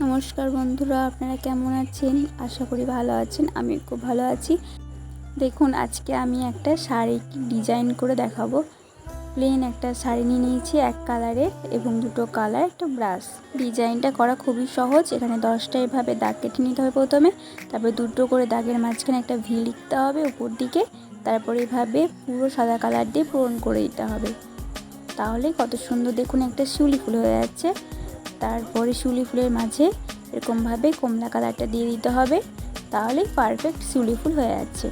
নমস্কার বন্ধুরা, আপনারা কেমন আছেন? আশা করি ভালো আছেন। আমি খুব ভালো আছি। দেখুন, আজকে আমি একটা শাড়ি ডিজাইন করে দেখাবো। প্লেন একটা শাড়ি নিয়ে নিয়েছি এক কালারের এবং দুটো কালার, একটা ব্রাশ। ডিজাইনটা করা খুবই সহজ। এখানে 10টা এভাবে দাগ কেটে নিতে হবে প্রথমে, তারপরে দুটো করে দাগের মাঝখানে একটা ভি লিখতে হবে উপর দিকে, তারপরে এভাবে পুরো সাদা কালার দিয়ে পূরণ করে দিতে হবে। তাহলে কত সুন্দর দেখুন একটা শিউলি ফুল হয়ে যাচ্ছে। তারপরে শিউলি ফুলের মাঝে এরকমভাবে কমলা কালারটা দিয়ে দিতে হবে, তাহলেই পারফেক্ট শিউলি ফুল হয়ে যাচ্ছে।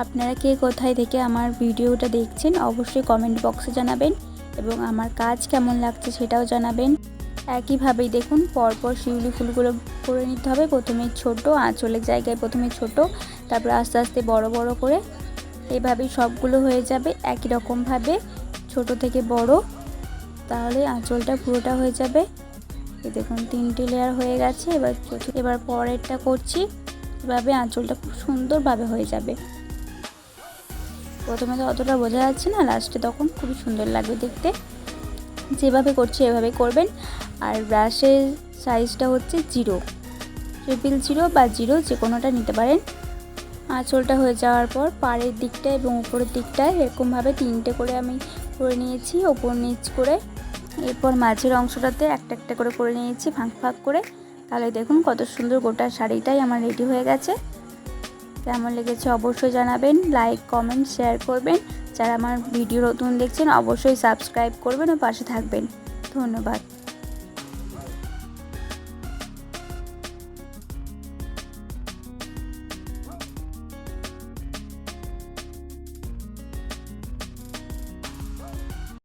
আপনারা কে কোথায় থেকে আমার ভিডিওটা দেখছেন অবশ্যই কমেন্ট বক্সে জানাবেন এবং আমার কাজ কেমন লাগছে সেটাও জানাবেন। একইভাবেই দেখুন পরপর শিউলি ফুলগুলো করে নিতে হবে। প্রথমে ছোট আঁচলের জায়গায় প্রথমে ছোট, তারপর আস্তে আস্তে বড় বড় করে এভাবেই সবগুলো হয়ে যাবে একই রকমভাবে, ছোট থেকে বড়, তাহলে আঁচলটা পুরোটা হয়ে যাবে। এই দেখুন 3টে লেয়ার হয়ে গেছে। এবার পরেরটা করছি। এভাবে আঁচলটা খুব সুন্দরভাবে হয়ে যাবে। প্রথমে তো অতটা বোঝা যাচ্ছে না, লাস্টে তখন খুবই সুন্দর লাগবে দেখতে। যেভাবে করছি এভাবে করবেন। আর ব্রাশের সাইজটা হচ্ছে 0, 000 বা 0 যে কোনোটা নিতে পারেন। আঁচলটা হয়ে যাওয়ার পর পাড়ের দিকটা এবং উপরের দিকটায় এরকমভাবে 3টে করে আমি করে নিয়েছি ওপর নিচ করে। এরপর মাঝের অংশটাতে একটা একটা করে করে নিয়েছি ফাঁক ফাঁক করে। তাহলে দেখুন কত সুন্দর গোটা শাড়িটাই আমার রেডি হয়ে গেছে। কেমন লেগেছে অবশ্যই জানাবেন, লাইক কমেন্ট শেয়ার করবেন। যারা আমার ভিডিও নতুন দেখছেন অবশ্যই সাবস্ক্রাইব করবেন ও পাশে থাকবেন। ধন্যবাদ।